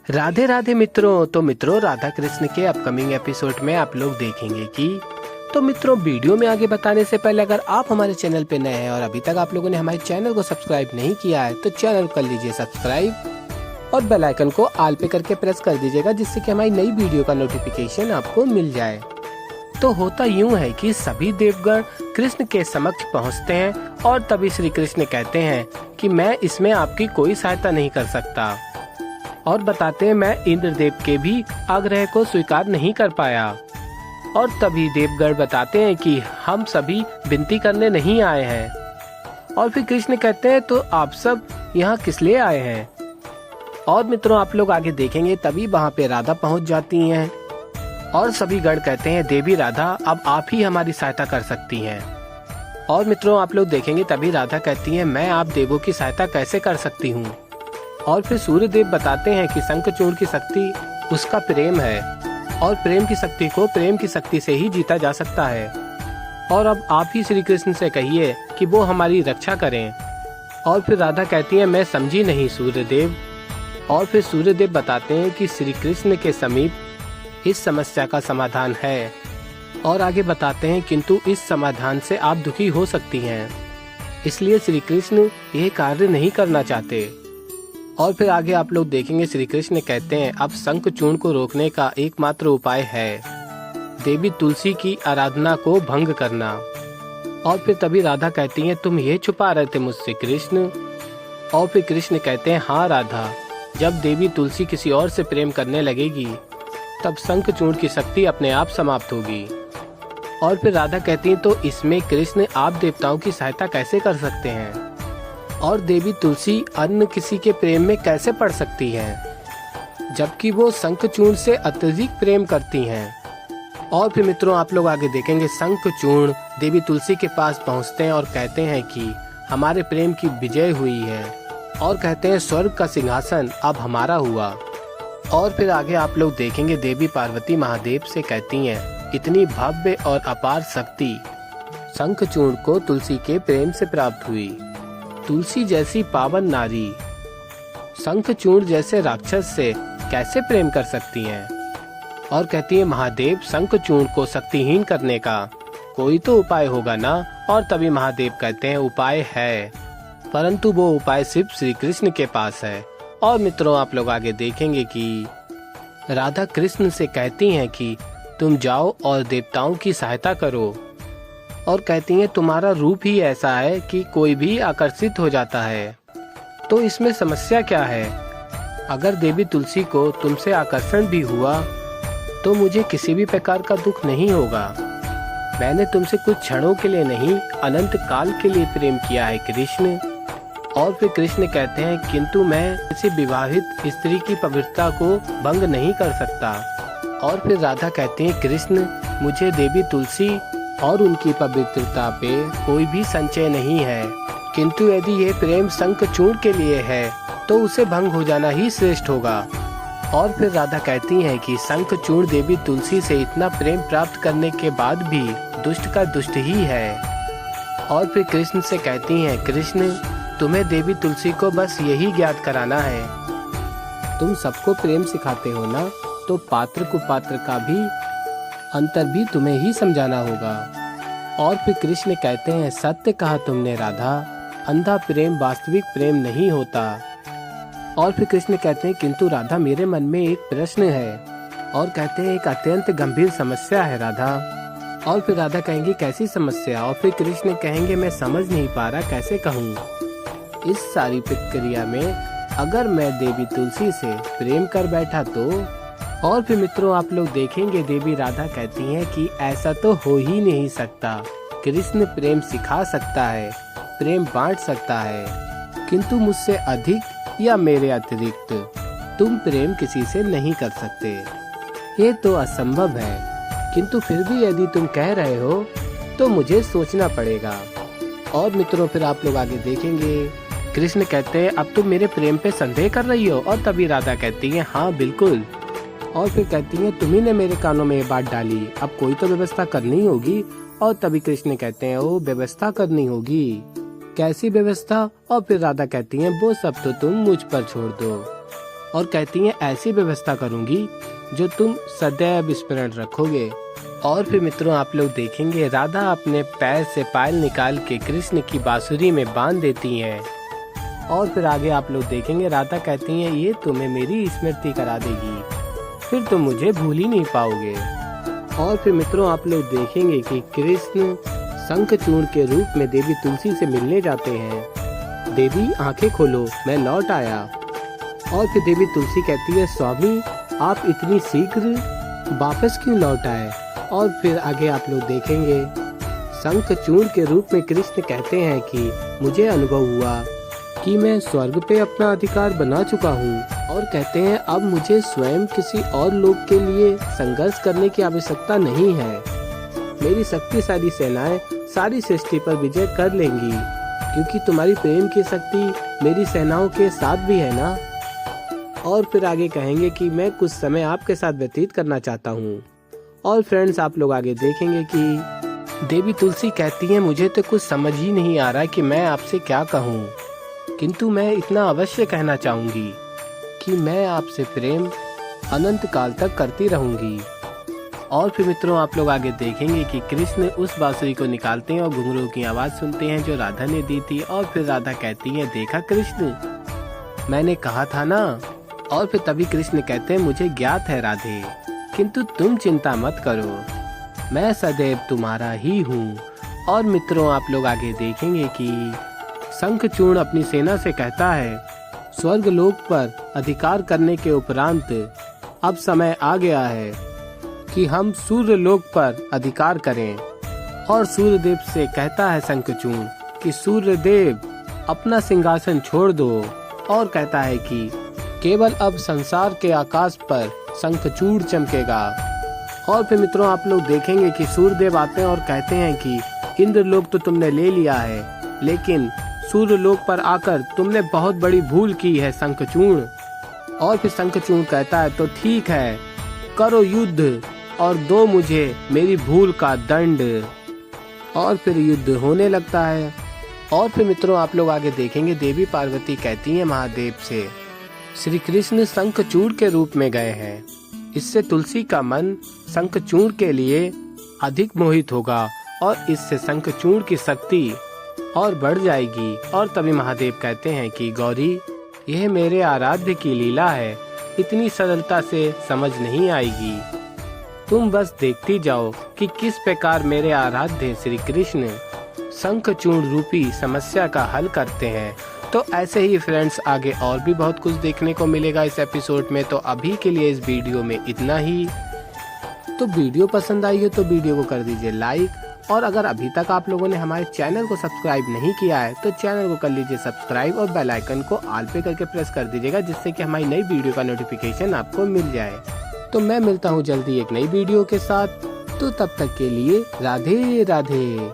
राधे राधे मित्रों। तो मित्रों, राधा कृष्ण के अपकमिंग एपिसोड में आप लोग देखेंगे कि मित्रों, वीडियो में आगे बताने से पहले अगर आप हमारे चैनल पे नए हैं और अभी तक आप लोगों ने हमारे चैनल को सब्सक्राइब नहीं किया है तो चैनल कर लीजिए सब्सक्राइब और बेल आइकन को ऑल पे करके प्रेस कर दीजिएगा, जिससे कि हमारी नई वीडियो का नोटिफिकेशन आपको मिल जाए। तो होता यूँ है कि सभी देवगण कृष्ण के समक्ष पहुँचते हैं और तभी श्री कृष्ण कहते हैं कि मैं इसमें आपकी कोई सहायता नहीं कर सकता, और बताते हैं मैं इंद्रदेव के भी आग्रह को स्वीकार नहीं कर पाया। और तभी देवगण बताते हैं कि हम सभी विनती करने नहीं आए हैं। और फिर कृष्ण कहते हैं तो आप सब यहाँ किस लिए आए हैं। और मित्रों, आप लोग आगे देखेंगे तभी वहाँ पे राधा पहुँच जाती हैं और सभी गण कहते हैं देवी राधा, अब आप ही हमारी सहायता कर सकती हैं। और मित्रों, आप लोग देखेंगे तभी राधा कहती हैं मैं आप देवों की सहायता कैसे कर सकती हूँ। और फिर सूर्यदेव बताते हैं कि शंखचूड़ की शक्ति उसका प्रेम है और प्रेम की शक्ति को प्रेम की शक्ति से ही जीता जा सकता है। और अब आप ही श्री कृष्ण से कहिए कि वो हमारी रक्षा करें। और फिर राधा कहती है मैं समझी नहीं सूर्यदेव। और फिर सूर्यदेव बताते हैं कि श्री कृष्ण के समीप इस समस्या का समाधान है। और आगे बताते हैं किंतु इस समाधान से आप दुखी हो सकती हैं, इसलिए श्री कृष्ण ये कार्य नहीं करना चाहते। और फिर आगे आप लोग देखेंगे श्री कृष्ण कहते हैं अब शंखचूड़ को रोकने का एकमात्र उपाय है देवी तुलसी की आराधना को भंग करना। और फिर तभी राधा कहती हैं तुम ये छुपा रहे थे मुझसे कृष्ण। और फिर कृष्ण कहते हैं हाँ राधा, जब देवी तुलसी किसी और से प्रेम करने लगेगी तब शंखचूड़ की शक्ति अपने आप समाप्त होगी। और फिर राधा कहती हैं तो इसमें कृष्ण आप देवताओं की सहायता कैसे कर सकते हैं, और देवी तुलसी अन्य किसी के प्रेम में कैसे पड़ सकती हैं, जबकि वो शंखचूड़ से अत्यधिक प्रेम करती हैं। और फिर मित्रों, आप लोग आगे देखेंगे शंखचूड़ देवी तुलसी के पास पहुंचते हैं और कहते हैं कि हमारे प्रेम की विजय हुई है, और कहते हैं स्वर्ग का सिंहासन अब हमारा हुआ। और फिर आगे आप लोग देखेंगे देवी पार्वती महादेव से कहती हैं इतनी भव्य और अपार शक्ति शंखचूड़ को तुलसी के प्रेम से प्राप्त हुई। तुलसी जैसी पावन नारी शंखचूड़ जैसे राक्षस से कैसे प्रेम कर सकती हैं। और कहती है महादेव शंखचूड़ को शक्तिहीन करने का कोई तो उपाय होगा ना। और तभी महादेव कहते हैं उपाय है, परंतु वो उपाय सिर्फ श्री कृष्ण के पास है। और मित्रों, आप लोग आगे देखेंगे कि राधा कृष्ण से कहती हैं कि तुम जाओ और देवताओं की सहायता करो। और कहती हैं तुम्हारा रूप ही ऐसा है कि कोई भी आकर्षित हो जाता है, तो इसमें समस्या क्या है। अगर देवी तुलसी को तुमसे आकर्षण भी हुआ तो मुझे किसी भी प्रकार का दुख नहीं होगा। मैंने तुमसे कुछ क्षणों के लिए नहीं अनंत काल के लिए प्रेम किया है कृष्ण। और फिर कृष्ण कहते हैं किंतु मैं किसी विवाहित स्त्री की पवित्रता को भंग नहीं कर सकता। और फिर राधा कहते हैं कृष्ण, मुझे देवी तुलसी और उनकी पवित्रता पे कोई भी संचय नहीं है, किंतु यदि ये प्रेम शंखचूड़ के लिए है तो उसे भंग हो जाना ही श्रेष्ठ होगा। और फिर राधा कहती हैं कि शंखचूड़ देवी तुलसी से इतना प्रेम प्राप्त करने के बाद भी दुष्ट का दुष्ट ही है। और फिर कृष्ण से कहती हैं कृष्ण, तुम्हें देवी तुलसी को बस यही ज्ञात कराना है, तुम सबको प्रेम सिखाते हो ना, तो पात्र कुपात्र का भी अंतर भी तुम्हें ही समझाना होगा। और फिर कृष्ण कहते हैं सत्य कहा तुमने राधा, अंधा प्रेम वास्तविक प्रेम नहीं होता। और फिर कृष्ण कहते हैं किंतु राधा मेरे मन में एक प्रश्न है। और कहते हैं एक अत्यंत गंभीर समस्या है राधा। और फिर राधा कहेंगी कैसी समस्या। और फिर कृष्ण कहेंगे मैं समझ नहीं पा रहा कैसे कहूँ। इस सारी प्रक्रिया में अगर मैं देवी तुलसी से प्रेम कर बैठा तो। और फिर मित्रों, आप लोग देखेंगे देवी राधा कहती हैं कि ऐसा तो हो ही नहीं सकता। कृष्ण प्रेम सिखा सकता है, प्रेम बांट सकता है, किंतु मुझसे अधिक या मेरे अतिरिक्त तुम प्रेम किसी से नहीं कर सकते। ये तो असंभव है, किंतु फिर भी यदि तुम कह रहे हो तो मुझे सोचना पड़ेगा। और मित्रों, फिर आप लोग आगे देखेंगे कृष्ण कहते हैं अब तुम मेरे प्रेम पे संदेह कर रही हो। और तभी राधा कहती है हाँ बिल्कुल। और फिर कहती हैं तुम्ही ने मेरे कानों में ये बात डाली, अब कोई तो व्यवस्था करनी होगी। और तभी कृष्ण कहते हैं ओ व्यवस्था करनी होगी, कैसी व्यवस्था। और फिर राधा कहती हैं वो सब तो तुम मुझ पर छोड़ दो, और कहती हैं ऐसी व्यवस्था करूंगी जो तुम सदैव स्मरण रखोगे। और फिर मित्रों आप लोग देखेंगे राधा अपने पैर से पायल निकाल के कृष्ण की बांसुरी में बांध देती हैं। और फिर आगे आप लोग देखेंगे राधा कहती हैं ये तुम्हें मेरी स्मृति करा देगी, फिर तुम मुझे भूल ही नहीं पाओगे। और फिर मित्रों आप लोग देखेंगे कि कृष्ण शंखचूर्ण के रूप में देवी तुलसी से मिलने जाते हैं। देवी आंखें खोलो, मैं लौट आया। और फिर देवी तुलसी कहती है स्वामी आप इतनी शीघ्र वापस क्यों लौट आए। और फिर आगे आप लोग देखेंगे शंखचूर्ण के रूप में कृष्ण कहते हैं कि मुझे अनुभव हुआ कि मैं स्वर्ग पे अपना अधिकार बना चुका हूँ। और कहते हैं अब मुझे स्वयं किसी और लोक के लिए संघर्ष करने की आवश्यकता नहीं है। मेरी शक्तिशाली सेनाएं सारी सृष्टि पर विजय कर लेंगी, क्योंकि तुम्हारी प्रेम की शक्ति मेरी सेनाओं के साथ भी है ना। और फिर आगे कहेंगे कि मैं कुछ समय आपके साथ व्यतीत करना चाहता हूँ। और फ्रेंड्स आप लोग आगे देखेंगे कि देवी तुलसी कहती हैं मुझे तो कुछ समझ ही नहीं आ रहा कि मैं आपसे क्या कहूँ, किंतु मैं इतना अवश्य कहना चाहूंगी कि मैं आपसे प्रेम अनंत काल तक करती रहूंगी। और फिर मित्रों आप लोग आगे देखेंगे कि कृष्ण उस बांसुरी को निकालते हैं और घुंघरू की आवाज सुनते हैं जो राधा ने दी थी। और फिर राधा कहती है देखा कृष्ण, मैंने कहा था ना। और फिर तभी कृष्ण कहते हैं मुझे ज्ञात है राधे, किंतु तुम चिंता मत करो, मैं सदैव तुम्हारा ही हूँ। और मित्रों आप लोग आगे देखेंगे कि शंखचूर्ण अपनी सेना से कहता है स्वर्ग लोक पर अधिकार करने के उपरांत अब समय आ गया है कि हम सूर्य लोक पर अधिकार करें। और सूर्यदेव से कहता है शंखचूर्ण कि सूर्यदेव अपना सिंहासन छोड़ दो। और कहता है कि केवल अब संसार के आकाश पर शंखचूर्ण चमकेगा। और फिर मित्रों आप लोग देखेंगे कि सूर्यदेव आते हैं और कहते हैं कि इंद्रलोक तो तुमने ले लिया है, लेकिन सूर्य लोक पर आकर तुमने बहुत बड़ी भूल की है शंखचूर्ण। और फिर शंखचूर्ण कहता है तो ठीक है, करो युद्ध और दो मुझे मेरी भूल का दंड। और फिर युद्ध होने लगता है। और फिर मित्रों आप लोग आगे देखेंगे देवी पार्वती कहती हैं महादेव से श्री कृष्ण शंखचूर्ण के रूप में गए हैं, इससे तुलसी का मन शंखचूर्ण के लिए अधिक मोहित होगा और इससे शंखचूर्ण की शक्ति और बढ़ जाएगी। और तभी महादेव कहते हैं कि गौरी यह मेरे आराध्य की लीला है, इतनी सरलता से समझ नहीं आएगी, तुम बस देखती जाओ कि किस प्रकार मेरे आराध्य श्री कृष्ण शंखचूर्ण रूपी समस्या का हल करते हैं। तो ऐसे ही फ्रेंड्स आगे और भी बहुत कुछ देखने को मिलेगा इस एपिसोड में। तो अभी के लिए इस वीडियो में इतना ही। तो वीडियो पसंद आई हो तो वीडियो को कर दीजिए लाइक, और अगर अभी तक आप लोगों ने हमारे चैनल को सब्सक्राइब नहीं किया है तो चैनल को कर लीजिए सब्सक्राइब और बेल आइकन को ऑल पे करके प्रेस कर दीजिएगा, जिससे कि हमारी नई वीडियो का नोटिफिकेशन आपको मिल जाए। तो मैं मिलता हूँ जल्दी एक नई वीडियो के साथ। तो तब तक के लिए राधे राधे।